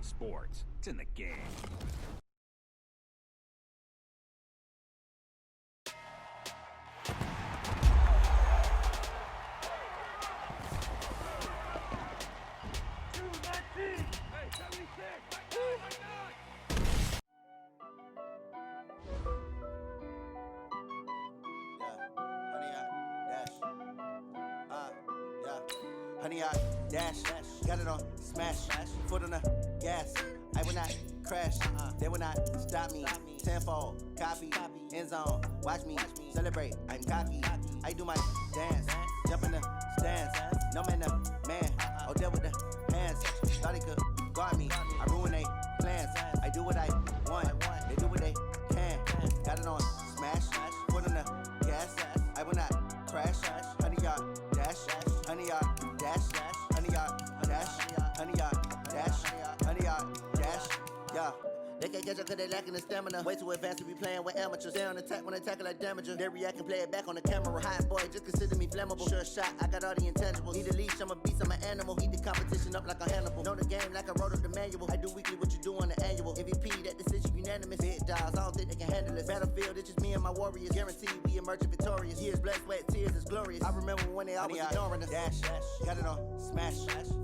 sports. It's in the game. Honey, I dash, got it on smash, foot on the gas. I will not crash, they will not stop me. Tenfold, copy, end zone, watch me celebrate. I'm cocky, I do my dance, jump in the stands. No man, the man, oh, deal with the hands. Thought he could guard me, I ruin they plans. I do what I want, they do what they can. Got it on smash, foot on the gas. I will not crash, honey, y'all dash, honey, y'all dash, honey, y'all dash, honey, y'all dash, honey, y'all dash, yeah. They can't catch up cause they lacking the stamina. Way too advanced to be playing with amateurs. Stay on attack when they tackle like damager. They react and play it back on the camera. Hot boy, just consider me flammable. Sure shot, I got all the intangibles. Need a leash, I'm a beast, I'm an animal. Heat the competition up like a Hannibal. Know the game like I wrote up the manual. I do weekly what you do on the annual. MVP, that decision unanimous. Big dogs, I don't think they can handle it. Battlefield, it's just me and my warriors. Guaranteed we emerging victorious. Years, blood, sweat, tears, it's glorious. I remember when they always ignoring us. Dash, got it on smash,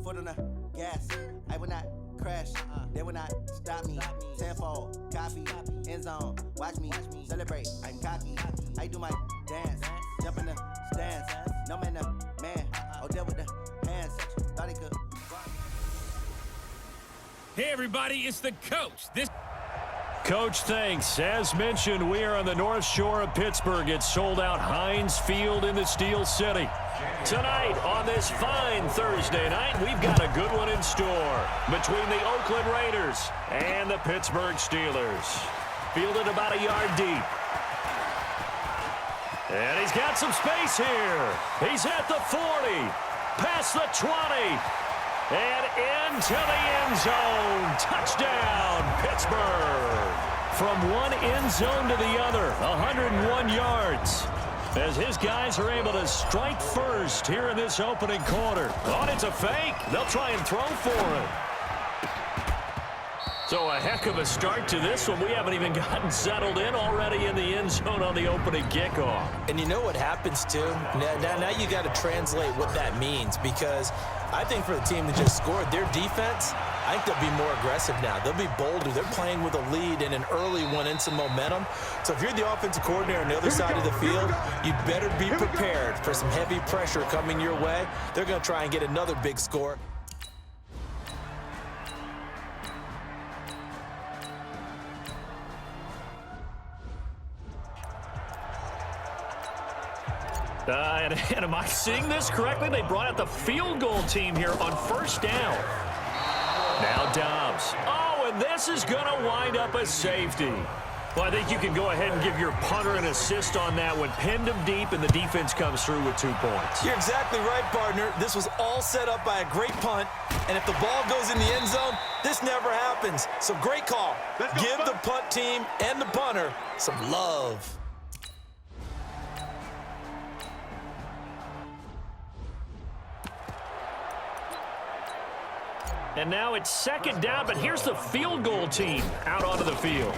foot on the gas. I will not crash, they will not stop me. Tenfold, copy, end zone, watch me celebrate. I'm cocky, I do my dance, jump in the stands. No man, the man, oh, deal with the hands. Thought he could. Hey everybody, it's the coach. Coach, thanks. As mentioned, we are on the North Shore of Pittsburgh. It's sold out Heinz Field in the Steel City. Tonight, on this fine Thursday night, we've got a good one in store between the Oakland Raiders and the Pittsburgh Steelers. Fielded about a yard deep. And he's got some space here. He's at the 40, past the 20, and into the end zone. Touchdown, Pittsburgh. From one end zone to the other, 101 yards. As his guys are able to strike first here in this opening quarter. Oh, it's a fake. They'll try and throw for it. So a heck of a start to this one. We haven't even gotten settled in already in the end zone on the opening kickoff. And you know what happens, too? Now you got to translate what that means, because I think for the team that just scored, their defense, I think they'll be more aggressive now. They'll be bolder. They're playing with a lead and an early one and some momentum. So if you're the offensive coordinator on the other side of the field, you'd better be prepared for some heavy pressure coming your way. They're going to try and get another big score. And am I seeing this correctly? They brought out the field goal team here on first down. Now Dobbs. Oh, and this is going to wind up a safety. Well, I think you can go ahead and give your punter an assist on that one. Pinned him deep, and the defense comes through with 2 points. You're exactly right, partner. This was all set up by a great punt, and if the ball goes in the end zone, this never happens. So great call. Give the punt team and the punter some love. And now it's second down, but here's the field goal team out onto the field.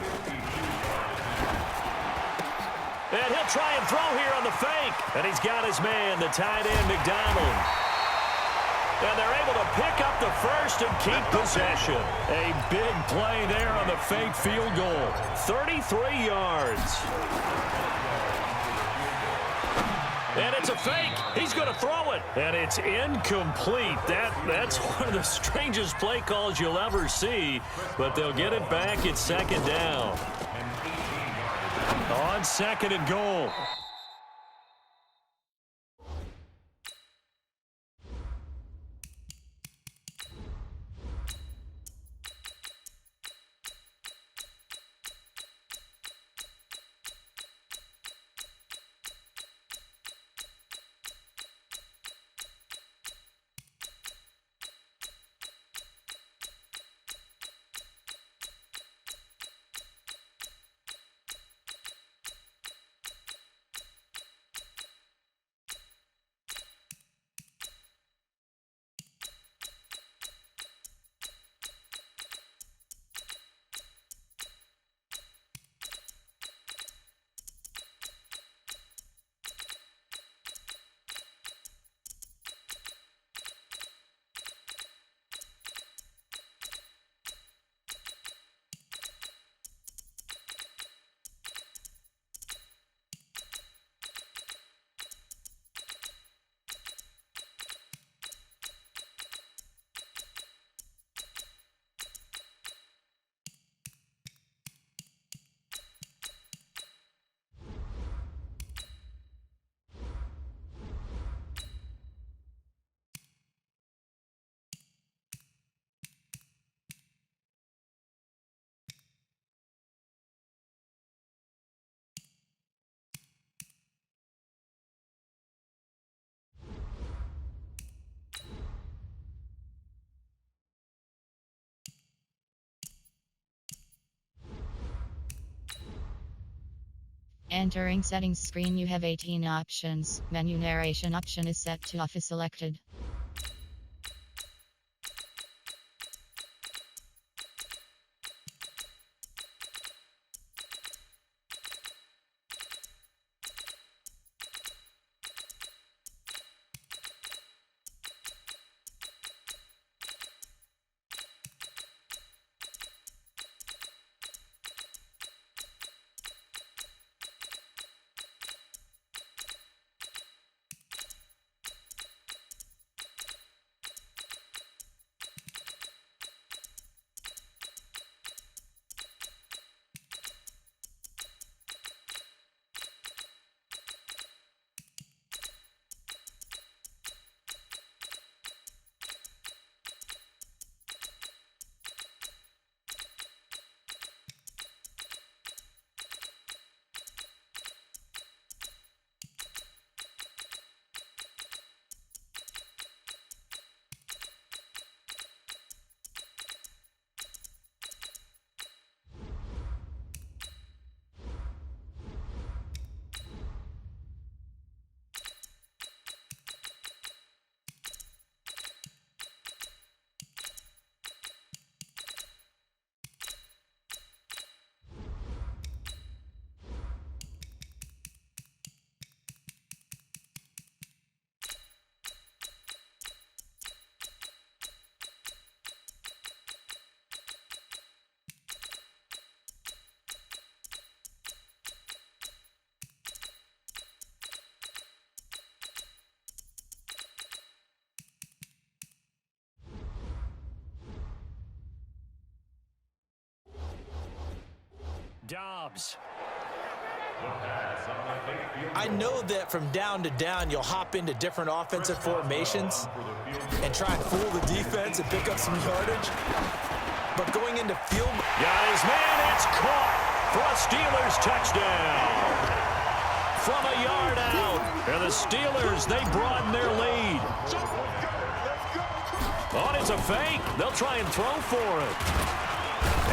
And he'll try and throw here on the fake. And he's got his man, the tight end, McDonald. And they're able to pick up the first and keep possession. A big play there on the fake field goal. 33 yards. And it's a fake. He's going to throw it. And it's incomplete. That's one of the strangest play calls you'll ever see. But they'll get it back at second down. On second and goal. Entering settings screen, you have 18 options. Menu narration option is set to off is selected. Dobbs. I know that from down to down, you'll hop into different offensive formations and try and fool the defense and pick up some yardage. But going into field... Got his man, it's caught for a Steelers touchdown. From a yard out. And the Steelers, they broaden their lead. Oh, it's a fake. They'll try and throw for it.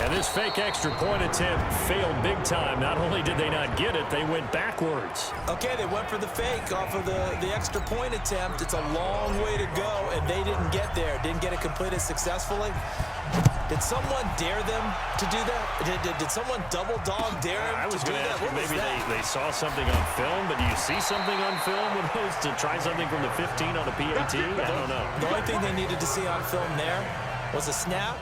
And this fake extra point attempt failed big time. Not only did they not get it, they went backwards. Okay, they went for the fake off of the extra point attempt. It's a long way to go, and they didn't get there. Didn't get it completed successfully. Did someone dare them to do that? Did someone double dog dare them I was going to ask you, maybe they saw something on film, but do you see something on film with those to try something from the 15 on a PAT? I don't know. The only thing they needed to see on film there was a snap.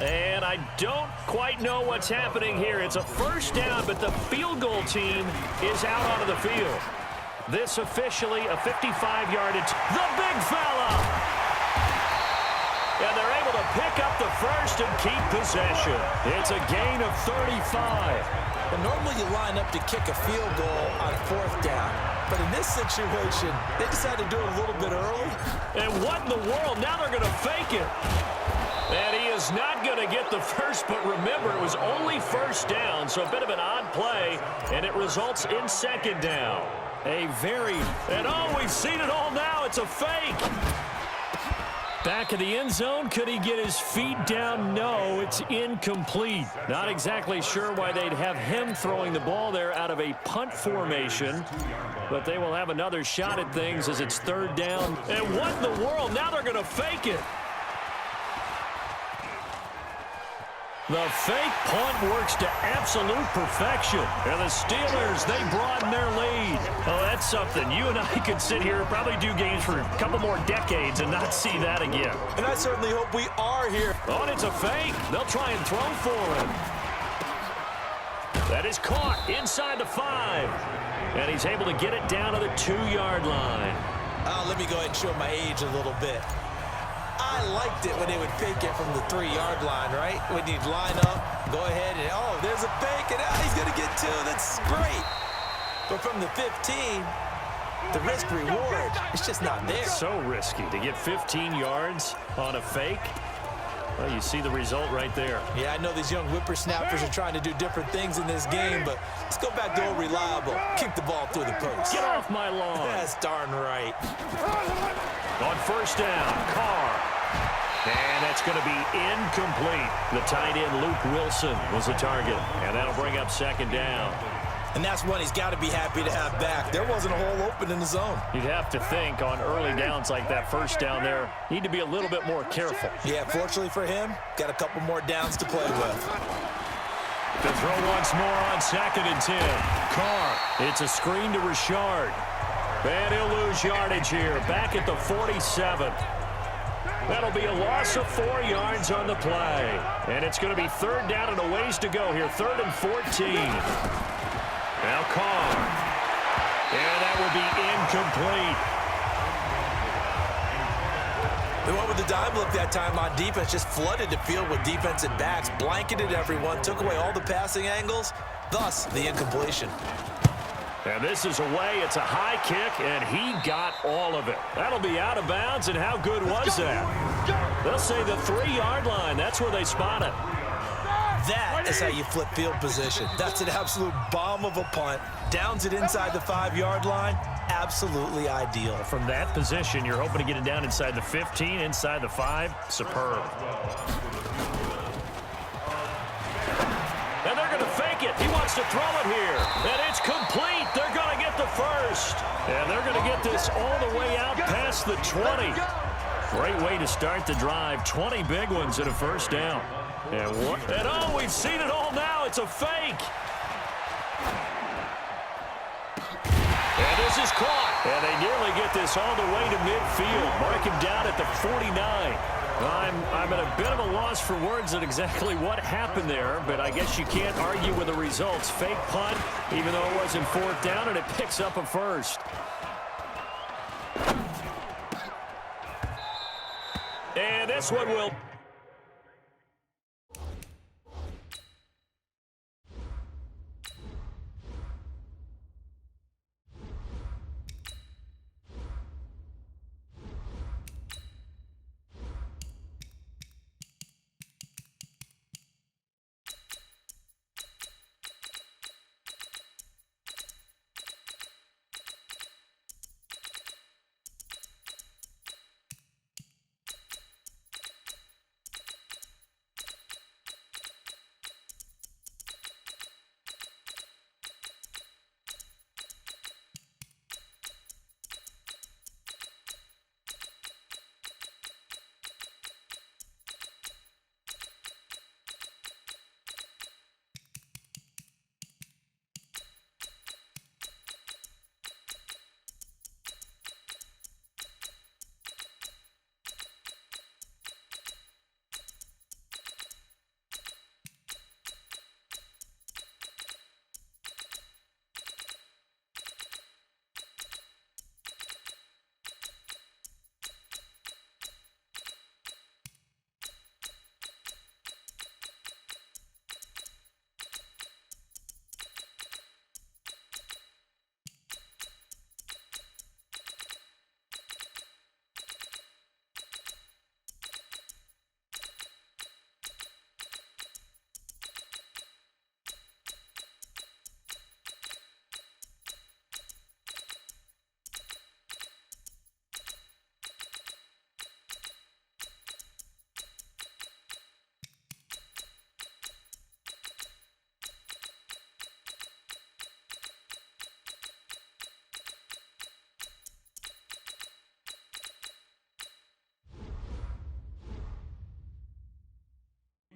And I don't quite know what's happening here. It's a first down, but the field goal team is out onto the field. This officially a 55-yard. The big fella! And they're able to pick up the first and keep possession. It's a gain of 35. But normally you line up to kick a field goal on fourth down. But in this situation, they decided to do it a little bit early. And what in the world? Now they're going to fake it. And he is not going to get the first, but remember, it was only first down, so a bit of an odd play, and it results in second down. And oh, we've seen it all now. It's a fake. Back of the end zone. Could he get his feet down? No, it's incomplete. Not exactly sure why they'd have him throwing the ball there out of a punt formation, but they will have another shot at things as it's third down. And what in the world? Now they're going to fake it. The fake punt works to absolute perfection. And the Steelers, they broaden their lead. Oh, that's something. You and I could sit here and probably do games for a couple more decades and not see that again. And I certainly hope we are here. Oh, and it's a fake. They'll try and throw for him. That is caught inside the 5. And he's able to get it down to the 2-yard line. Let me go ahead and show my age a little bit. I liked it when they would fake it from the 3-yard line, right? When you'd line up, go ahead and, oh, there's a fake, and he's going to get 2. That's great. But from the 15, the risk-reward, it's just not there. So risky to get 15 yards on a fake. Well, you see the result right there. Yeah, I know these young whippersnappers are trying to do different things in this game, but let's go back to old reliable. Kick the ball through the post. Get off my lawn. That's darn right. On first down, Carr. And that's going to be incomplete. The tight end, Luke Wilson, was the target. And that'll bring up second down. And that's one he's got to be happy to have back. There wasn't a hole open in the zone. You'd have to think on early downs like that first down there, need to be a little bit more careful. Yeah, fortunately for him, got a couple more downs to play with. To throw once more on 2nd and 10. Carr. It's a screen to Richard. And he'll lose yardage here. Back at the 47. That'll be a loss of 4 yards on the play. And it's going to be 3rd down and a ways to go here. 3rd and 14. Now Carr. And that will be incomplete. They went with the dime look that time on defense, just flooded the field with defensive backs, blanketed everyone, took away all the passing angles, thus the incompletion. And this is away. It's a high kick, and he got all of it. That'll be out of bounds, and how good was that? They'll say the 3-yard line. That's where they spot it. That is how you flip field position. That's an absolute bomb of a punt. Downs it inside the 5-yard line. Absolutely ideal. From that position, you're hoping to get it down inside the 15, inside the 5. Superb. And they're going to fake it. He wants to throw it here. And it's complete. They're going to get the first. And they're going to get this all the way out past the 20. Great way to start the drive. 20 big ones and a first down. And oh, we've seen it all now. It's a fake. And this is caught. And they nearly get this all the way to midfield. Mark him down at the 49. I'm at a bit of a loss for words at exactly what happened there, but I guess you can't argue with the results. Fake punt, even though it wasn't 4th down, and it picks up a first. And this one will...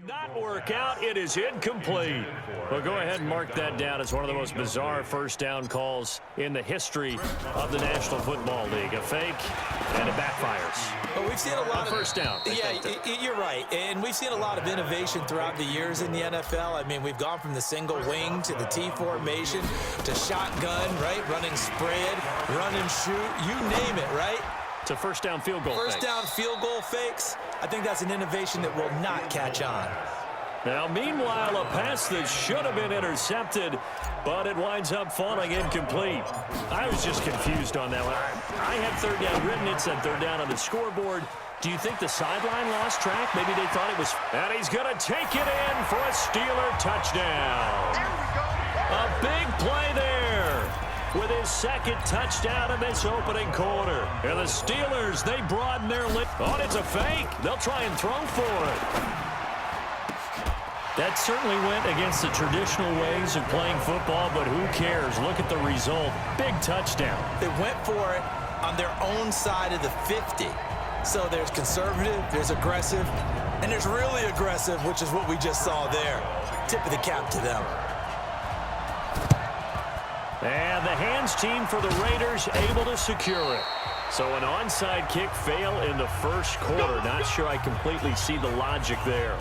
Not work out. It is incomplete. Well, go ahead and mark that down as one of the most bizarre first down calls in the history of the National Football League. A fake, and it backfires. But we've seen a lot of first down. Yeah, you're right. And we've seen a lot of innovation throughout the years in the NFL. I mean, we've gone from the single wing to the T formation to shotgun, right? Running spread, run and shoot, you name it, right? To first down field goal First down field goal fakes. I think that's an innovation that will not catch on. Now, meanwhile, a pass that should have been intercepted, but it winds up falling incomplete. I was just confused on that one. I had 3rd down written. It said 3rd down on the scoreboard. Do you think the sideline lost track? Maybe they thought it was... And he's going to take it in for a Steeler touchdown. A big play there. with his second touchdown in this opening quarter. And the Steelers, they broaden their lead. Oh, it's a fake. They'll try and throw for it. That certainly went against the traditional ways of playing football, but who cares? Look at the result. Big touchdown. They went for it on their own side of the 50. So there's conservative, there's aggressive, and there's really aggressive, which is what we just saw there. Tip of the cap to them. And the hands team for the Raiders able to secure it. So an onside kick fail in the first quarter. Not sure I completely see the logic there.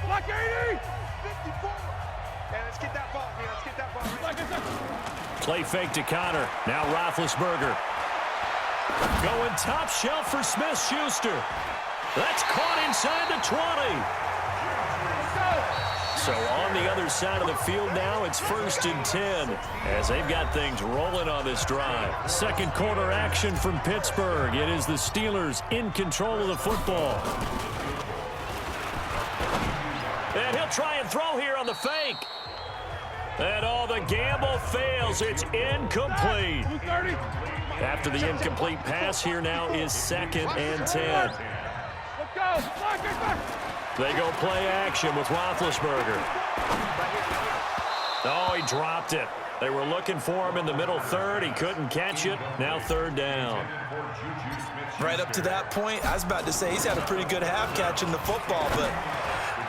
Block 80! 54! Yeah, let's get that ball, man. Let's get that ball. Play fake to Connor. Now Roethlisberger. Going top shelf for Smith-Schuster. That's caught inside the 20. So on the other side of the field now, it's 1st and 10 as they've got things rolling on this drive. Second quarter action from Pittsburgh. It is the Steelers in control of the football. And he'll try and throw here on the fake. And the gamble fails. It's incomplete. After the incomplete pass, here now is 2nd and 10. They go play action with Roethlisberger. Oh, he dropped it. They were looking for him in the middle third. He couldn't catch it. Now 3rd down. Right up to that point, I was about to say he's had a pretty good half catching the football, but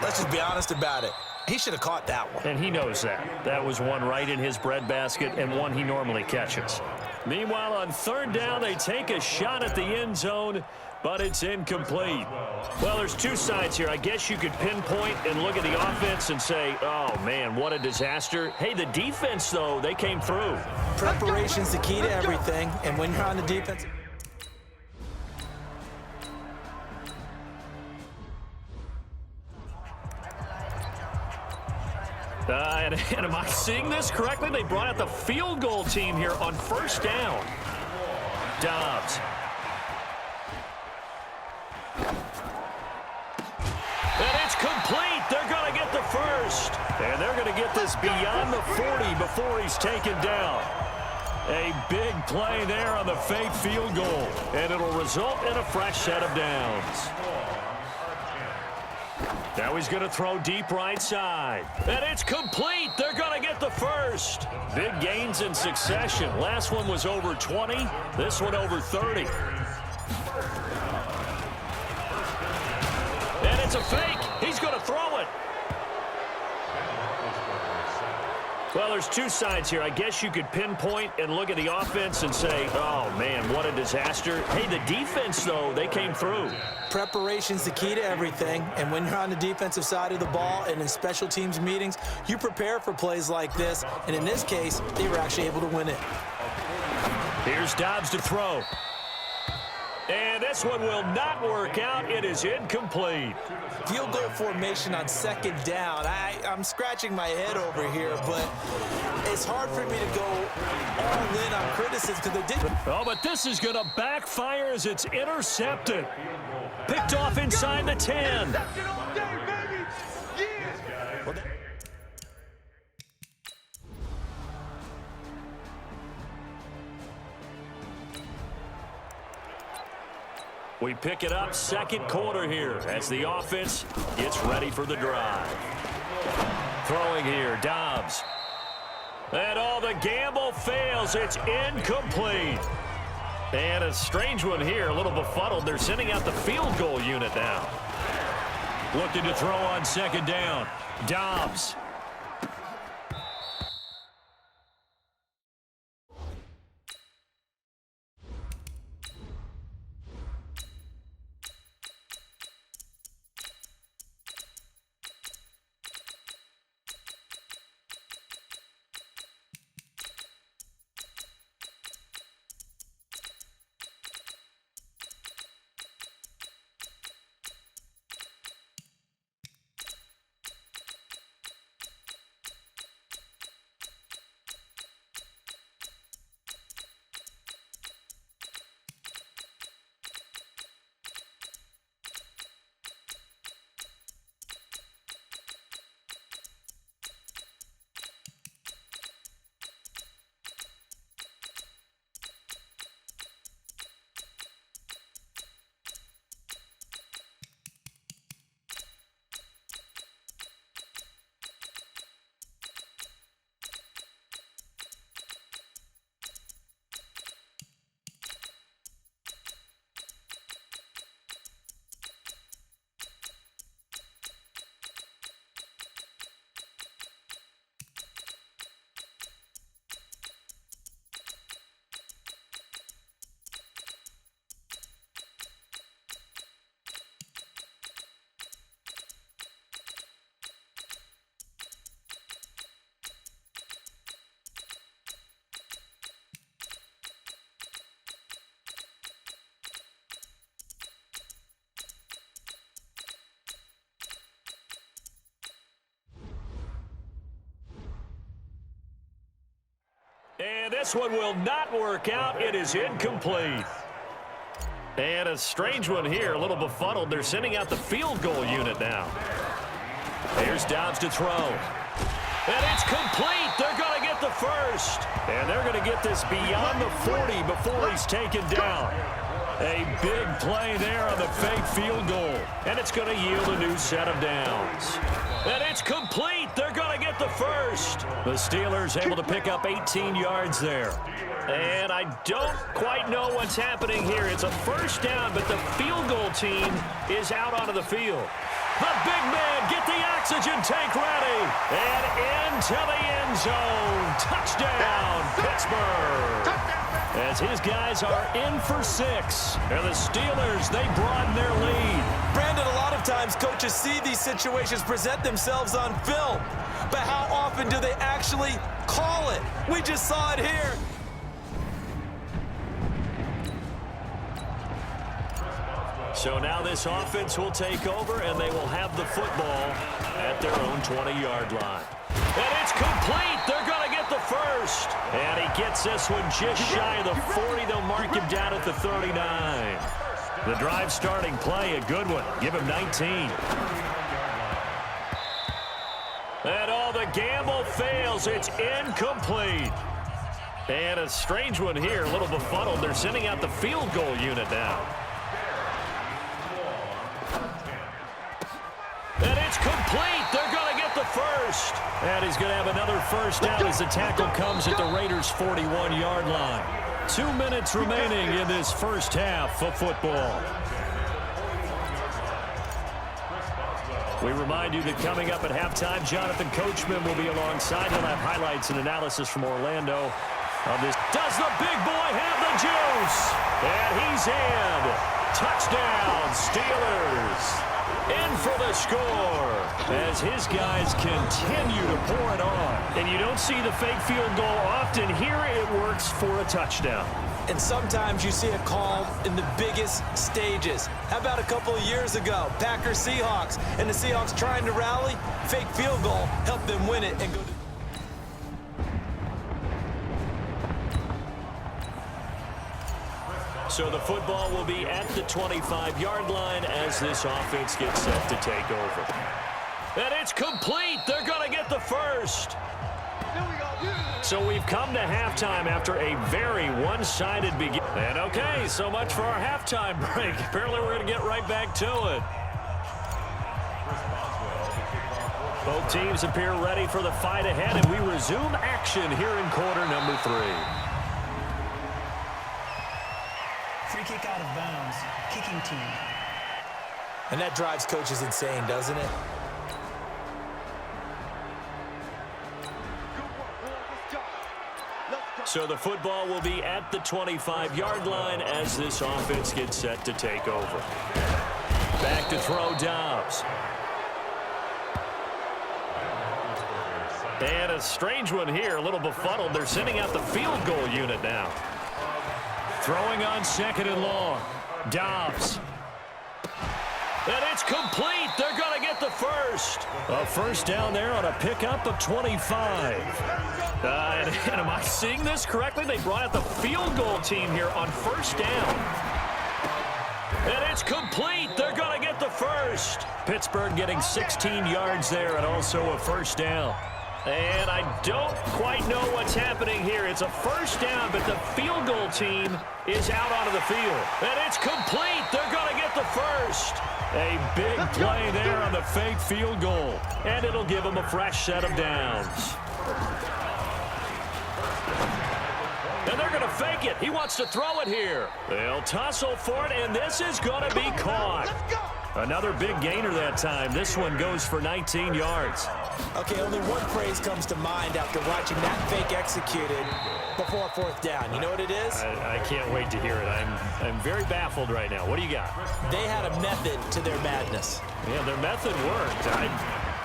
let's just be honest about it. He should have caught that one. And he knows that. That was one right in his breadbasket and one he normally catches. Meanwhile, on 3rd down, they take a shot at the end zone, but it's incomplete. Well, there's two sides here. I guess you could pinpoint and look at the offense and say, oh, man, what a disaster. Hey, the defense, though, they came through. Preparation's the key to everything, and when you're on the defense... And am I seeing this correctly? They brought out the field goal team here on 1st down. Dobbs. And it's complete. They're going to get the first. And they're going to get this beyond the 40 before he's taken down. A big play there on the fake field goal. And it'll result in a fresh set of downs. Now he's going to throw deep right side. And it's complete. They're going to get the first. Big gains in succession. Last one was over 20. This one over 30. And it's a fake. He's going to throw it. Well, there's two sides here. I guess you could pinpoint and look at the offense and say, oh, man, what a disaster. Hey, the defense, though, they came through. Preparation's the key to everything, and when you're on the defensive side of the ball and in special teams meetings, you prepare for plays like this, and in this case, they were actually able to win it. Here's Dobbs to throw. And this one will not work out. It is incomplete. Field goal formation on 2nd down. I'm scratching my head over here, but it's hard for me to go all in on criticism because they did. Oh, but this is going to backfire as it's intercepted. Picked off inside the 10. We pick it up 2nd quarter here as the offense gets ready for the drive. Throwing here, Dobbs. And the gamble fails. It's incomplete. And a strange one here, a little befuddled. They're sending out the field goal unit now. Looking to throw on 2nd down. Dobbs. this one will not work out. It is incomplete. And a strange one here, a little befuddled. They're sending out the field goal unit now. Here's Dobbs to throw. And it's complete. They're going to get the first. And they're going to get this beyond the 40 before he's taken down. A big play there on the fake field goal. And it's going to yield a new set of downs. And it's complete. They're going to get the first. The Steelers able to pick up 18 yards there. And I don't quite know what's happening here. It's a first down, but the field goal team is out onto the field. The big man, get the oxygen tank ready. And into the end zone. Touchdown, Pittsburgh. As his guys are in for 6. And the Steelers, they broaden their lead. Brandon, a lot of times coaches see these situations present themselves on film. But how often do they actually call it? We just saw it here. So now this offense will take over, and they will have the football at their own 20-yard line. And it's complete. They're going to get the first. And he gets this one just shy of the 40. They'll mark him down at the 39. The drive starting play, a good one. Give him 19. And all the gamble fails. It's incomplete. And a strange one here, a little befuddled. They're sending out the field goal unit now. And it's complete. They're going to get the first. And he's going to have another first down as the tackle comes at the Raiders' 41-yard line. 2 minutes remaining in this first half of football. We remind you that coming up at halftime, Jonathan Coachman will be alongside. He'll have highlights and analysis from Orlando of this. Does the big boy have the juice? And he's in. Touchdown, Steelers. In for the score as his guys continue to pour it on. And you don't see the fake field goal often. Here it works for a touchdown. And sometimes you see it called in the biggest stages. How about a couple of years ago, Packers-Seahawks, and the Seahawks trying to rally? Fake field goal helped them win it and go to... So the football will be at the 25-yard line as this offense gets set to take over. And it's complete. They're going to get the first. So we've come to halftime after a very one-sided beginning. And okay, so much for our halftime break. Apparently we're going to get right back to it. Both teams appear ready for the fight ahead, and we resume action here in quarter number 3. Free kick out of bounds. Kicking team. And that drives coaches insane, doesn't it? So the football will be at the 25-yard line as this offense gets set to take over. Back to throw Dobbs. And a strange one here, a little befuddled. They're sending out the field goal unit now. Throwing on 2nd and long. Dobbs. And it's complete. They're going to get the first. A first down there on a pickup of 25. And am I seeing this correctly? They brought out the field goal team here on first down. And it's complete. They're going to get the first. Pittsburgh getting 16 yards there and also a first down. And I don't quite know what's happening here. It's a first down, but the field goal team is out onto the field. And it's complete. They're going to get the first. A big play there on the fake field goal. And it'll give them a fresh set of downs. And they're going to fake it. He wants to throw it here. They'll tussle for it, and this is going to be caught. Another big gainer that time. This one goes for 19 yards. Okay, only one phrase comes to mind after watching that fake executed before 4th down. You know what it is? I can't wait to hear it. I'm very baffled right now. What do you got? They had a method to their madness. Yeah, their method worked.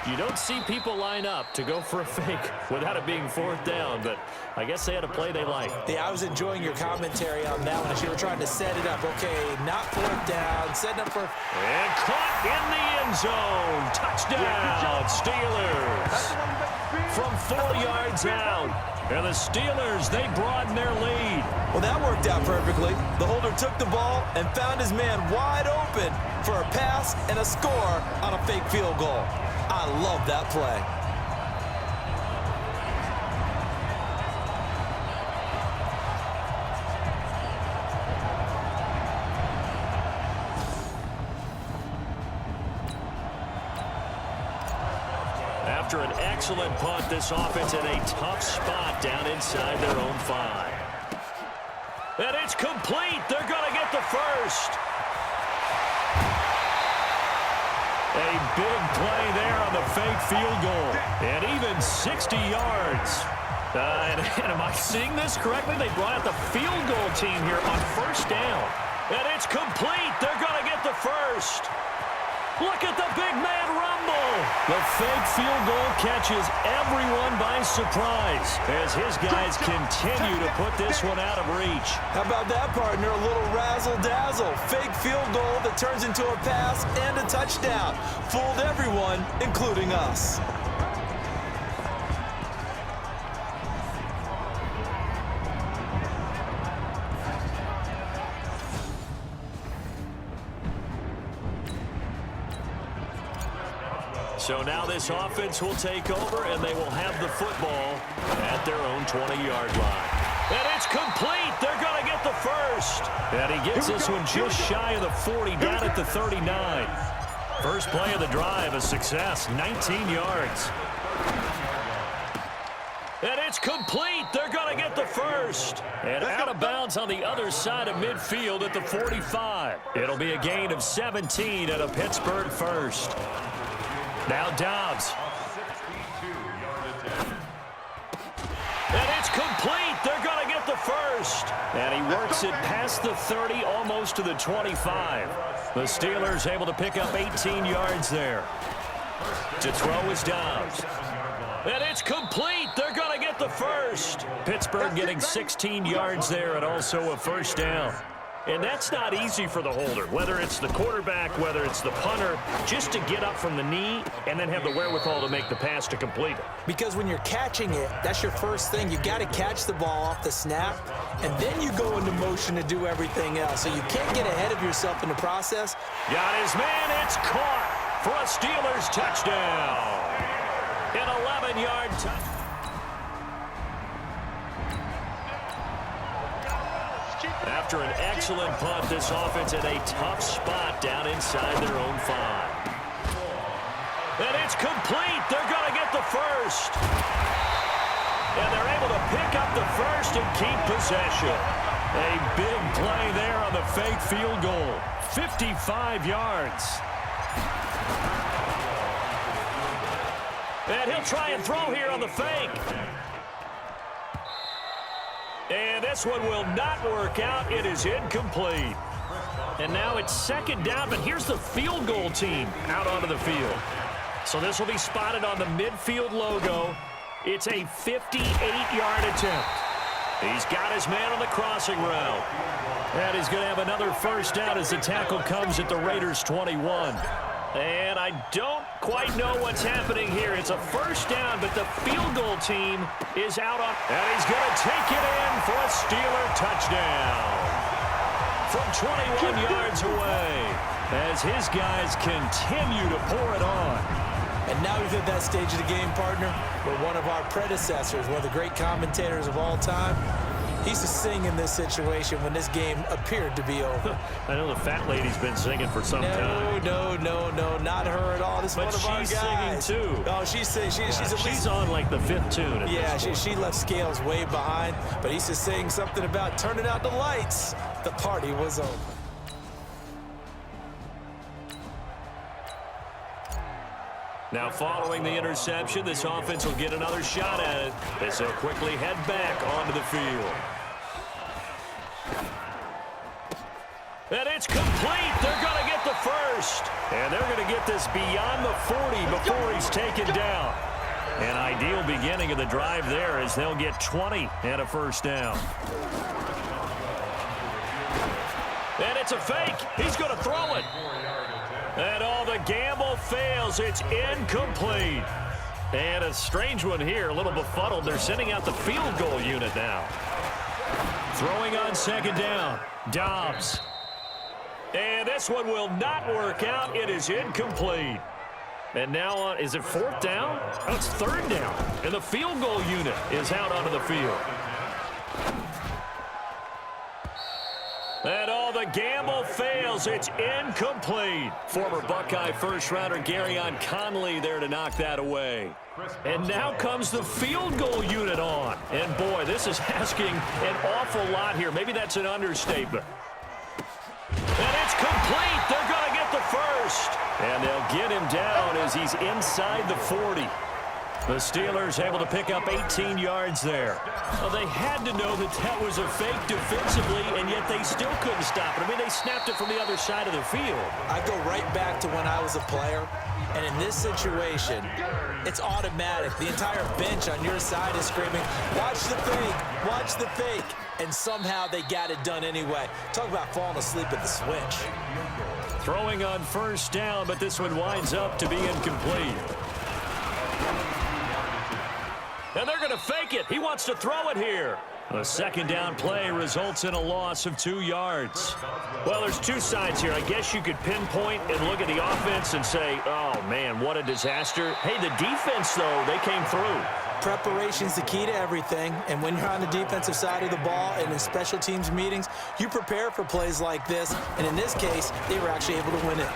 You don't see people line up to go for a fake without it being 4th down, but I guess they had a play they liked. Yeah, I was enjoying your commentary on that one as you were trying to set it up. Okay, not 4th down, setting up for... And caught in the end end zone. Touchdown, Steelers. From 4 yards out. And the Steelers, they broaden their lead. Well, that worked out perfectly. The holder took the ball and found his man wide open for a pass and a score on a fake field goal. I love that play. After an excellent punt, this offense in a tough spot down inside their own 5. And it's complete. They're going to get the first. A big play there on the fake field goal. And even 60 yards. And am I seeing this correctly? They brought out the field goal team here on first down. And it's complete. They're going to get the first. Look at the big man rumble. The fake field goal catches everyone by surprise as his guys continue to put this one out of reach. How about that, partner? A little razzle-dazzle. Fake field goal that turns into a pass and a touchdown. Fooled everyone, including us. So now this offense will take over, and they will have the football at their own 20-yard line. And it's complete. They're going to get the first. And he gets this one just shy of the 40, down at the 39. First play of the drive, a success, 19 yards. And it's complete. They're going to get the first. And out of bounds on the other side of midfield at the 45. It'll be a gain of 17 at a Pittsburgh first. Now Dobbs. And it's complete. They're going to get the first. And he works it past the 30, almost to the 25. The Steelers able to pick up 18 yards there. To throw is Dobbs. And it's complete. They're going to get the first. Pittsburgh getting 16 yards there and also a first down. And that's not easy for the holder, whether it's the quarterback, whether it's the punter, just to get up from the knee and then have the wherewithal to make the pass to complete it. Because when you're catching it, that's your first thing. You got to catch the ball off the snap, and then you go into motion to do everything else. So you can't get ahead of yourself in the process. Got his man. It's caught for a Steelers touchdown. An 11-yard touchdown. After an excellent punt, this offense in a tough spot down inside their own 5. And it's complete. They're going to get the first. And they're able to pick up the first and keep possession. A big play there on the fake field goal. 55 yards. And he'll try and throw here on the fake. And this one will not work out. It is incomplete. And now it's second down, but here's the field goal team out onto the field. So this will be spotted on the midfield logo. It's a 58-yard attempt. He's got his man on the crossing route. And he's going to have another first down as the tackle comes at the Raiders' 21. And I don't quite know what's happening here. It's a first down, but the field goal team is out on. And he's going to take it in for a Steeler touchdown. From 21 yards away as his guys continue to pour it on. And now we've hit that stage of the game, partner, where one of our predecessors, one of the great commentators of all time, he used to sing in this situation when this game appeared to be over. I know the fat lady's been singing for some time. No, not her at all. This is one of our guys. But she's singing too. Oh, she's at least... She's on like the 5th tune. Yeah, she left Scales way behind, but he used to sing something about turning out the lights. The party was over. Now following the interception, this offense will get another shot at it as they'll quickly head back onto the field. And it's complete. They're going to get the first. And they're going to get this beyond the 40 before he's taken down. An ideal beginning of the drive there as they'll get 20 and a first down. And it's a fake. He's going to throw it. And all the gamble fails. It's incomplete. And a strange one here, a little befuddled. They're sending out the field goal unit now. Throwing on second down. Dobbs. And this one will not work out. It is incomplete. And now, is it fourth down? Oh, it's third down. And the field goal unit is out onto the field. And all the gamble fails. It's incomplete. Former Buckeye first-rounder Garyon Conley there to knock that away. And now comes the field goal unit on. And, boy, this is asking an awful lot here. Maybe that's an understatement. And it's complete. They're going to get the first. And they'll get him down as he's inside the 40. The Steelers able to pick up 18 yards there. Well, they had to know that that was a fake defensively, and yet they still couldn't stop it. I mean, they snapped it from the other side of the field. I go right back to when I was a player, and in this situation, it's automatic. The entire bench on your side is screaming, watch the fake, watch the fake. And somehow they got it done anyway. Talk about falling asleep at the switch. Throwing on first down, but this one winds up to be incomplete. And they're going to fake it. He wants to throw it here. A second down play results in a loss of 2 yards. Well, there's two sides here. I guess you could pinpoint and look at the offense and say, oh, man, what a disaster. Hey, the defense, though, they came through. Preparation's the key to everything, and when you're on the defensive side of the ball and in special teams meetings, you prepare for plays like this, and in this case, they were actually able to win it.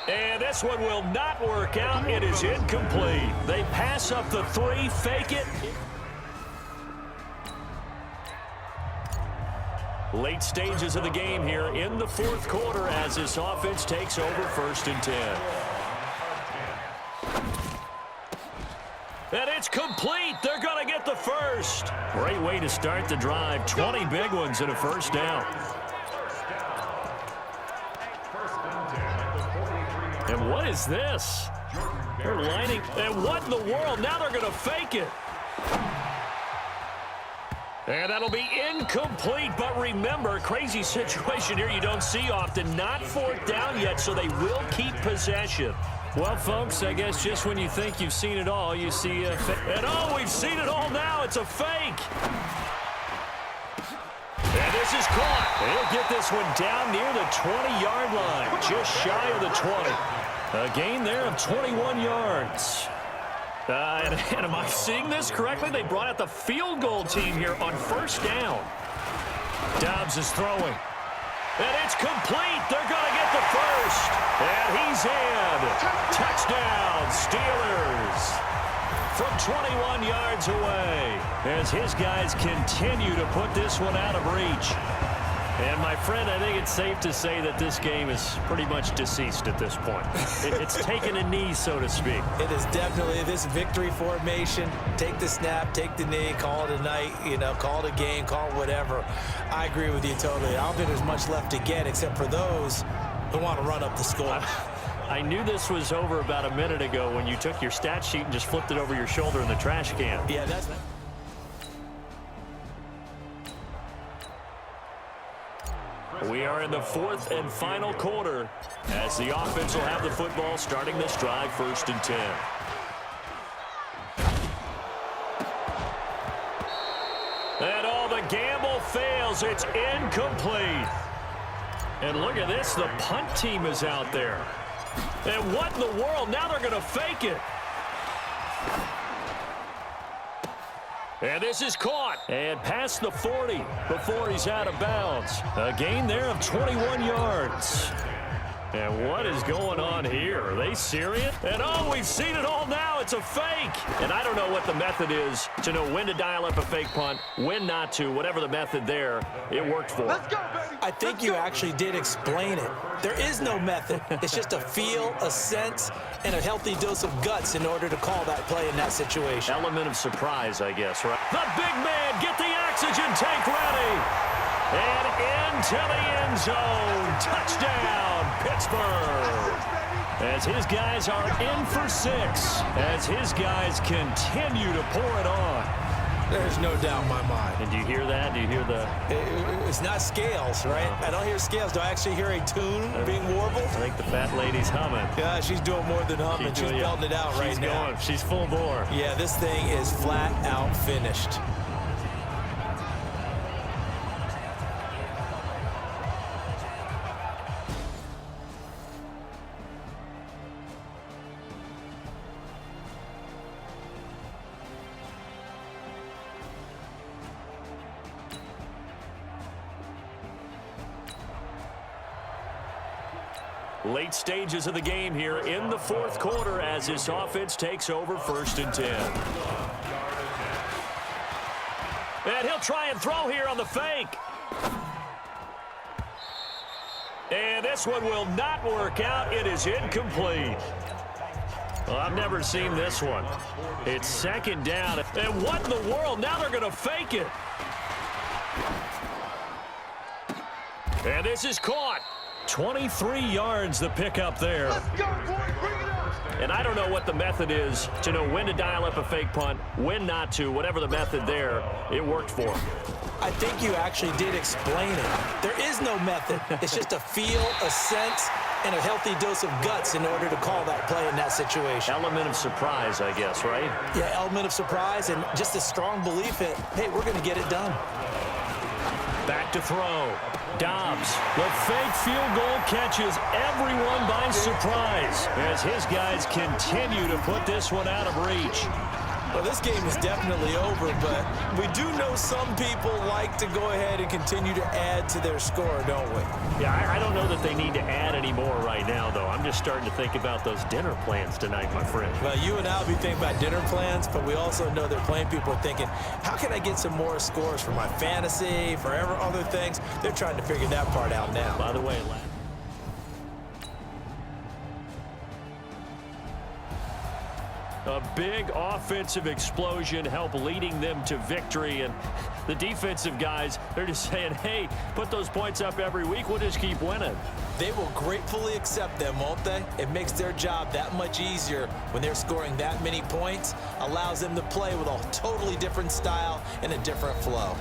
And this one will not work out. It is incomplete. They pass up the 3, fake it. Late stages of the game here in the fourth quarter as this offense takes over 1st and 10. And it's complete. They're going to get the first. Great way to start the drive. 20 big ones and a first down. And what is this? They're lining. And what in the world? Now they're going to fake it. And that'll be incomplete. But remember, crazy situation here you don't see often. Not fourth down yet, so they will keep possession. Well, folks, I guess just when you think you've seen it all, you see a fake. And, oh, we've seen it all now. It's a fake. And this is caught. He'll get this one down near the 20-yard line, just shy of the 20. A gain there of 21 yards. And am I seeing this correctly? They brought out the field goal team here on first down. Dobbs is throwing. And it's complete. They're going to get the first. And he's in. Touchdown, Steelers. From 21 yards away as his guys continue to put this one out of reach. And, my friend, I think it's safe to say that this game is pretty much deceased at this point. It's taken a knee, so to speak. It is definitely this victory formation. Take the snap, take the knee, call it a night, call it a game, call it whatever. I agree with you totally. I don't think there's much left to get except for those who want to run up the score. I knew this was over about a minute ago when you took your stat sheet and just flipped it over your shoulder in the trash can. Yeah, that's... We are in the fourth and final quarter as the offense will have the football starting this drive 1st and 10. And all the gamble fails. It's incomplete. And look at this. The punt team is out there. And what in the world? Now they're going to fake it. And this is caught and past the 40 before he's out of bounds. A gain there of 21 yards. And what is going on here? Are they serious? And, oh, we've seen it all now. It's a fake. And I don't know what the method is to know when to dial up a fake punt, when not to, whatever the method there. It worked for him. Let's go, baby. I think you actually did explain it. There is no method. It's just a feel, a sense, and a healthy dose of guts in order to call that play in that situation. Element of surprise, I guess, right? The big man, get the oxygen tank ready. And into the end zone. Touchdown, Pittsburgh. As his guys are in for 6. As his guys continue to pour it on. There's no doubt in my mind. And do you hear that? Do you hear the... It's not scales, right? I don't hear scales. Do I actually hear a tune being warbled? I think the fat lady's humming. Yeah, she's doing more than humming. She's belting it out right now. Going. She's full bore. Yeah, this thing is flat out finished. Late stages of the game here in the fourth quarter as this offense takes over 1st and 10. And he'll try and throw here on the fake. And this one will not work out. It is incomplete. Well, I've never seen this one. It's 2nd down. And what in the world? Now they're going to fake it. And this is caught. 23 yards the pickup there. Let's go, boy. Bring it up. And I don't know what the method is to know when to dial up a fake punt, when not to. Whatever the method there, it worked for him. I think you actually did explain it. There is no method. It's just a feel, a sense, and a healthy dose of guts in order to call that play in that situation. Element of surprise, I guess, right? Yeah, element of surprise and just a strong belief in, hey, we're going to get it done. Back to throw. Dobbs, the fake field goal catches everyone by surprise as his guys continue to put this one out of reach. Well, this game is definitely over, but we do know some people like to go ahead and continue to add to their score, don't we? Yeah, I don't know that they need to add any more right now, though. I'm just starting to think about those dinner plans tonight, my friend. Well, you and I will be thinking about dinner plans, but we also know they're playing people are thinking, how can I get some more scores for my fantasy, for other things? They're trying to figure that part out now. By the way, a big offensive explosion helped leading them to victory, and the defensive guys, they're just saying, hey, put those points up every week, we'll just keep winning. They will gratefully accept them, won't they? It makes their job that much easier when they're scoring that many points, allows them to play with a totally different style and a different flow.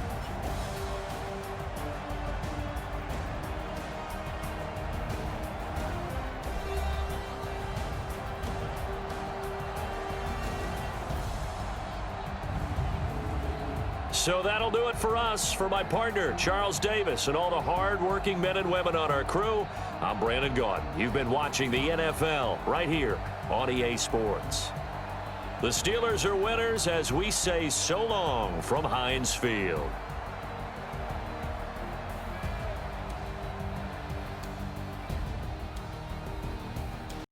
So that'll do it for us. For my partner, Charles Davis, and all the hard-working men and women on our crew, I'm Brandon Gaudin. You've been watching the NFL right here on EA Sports. The Steelers are winners as we say so long from Heinz Field.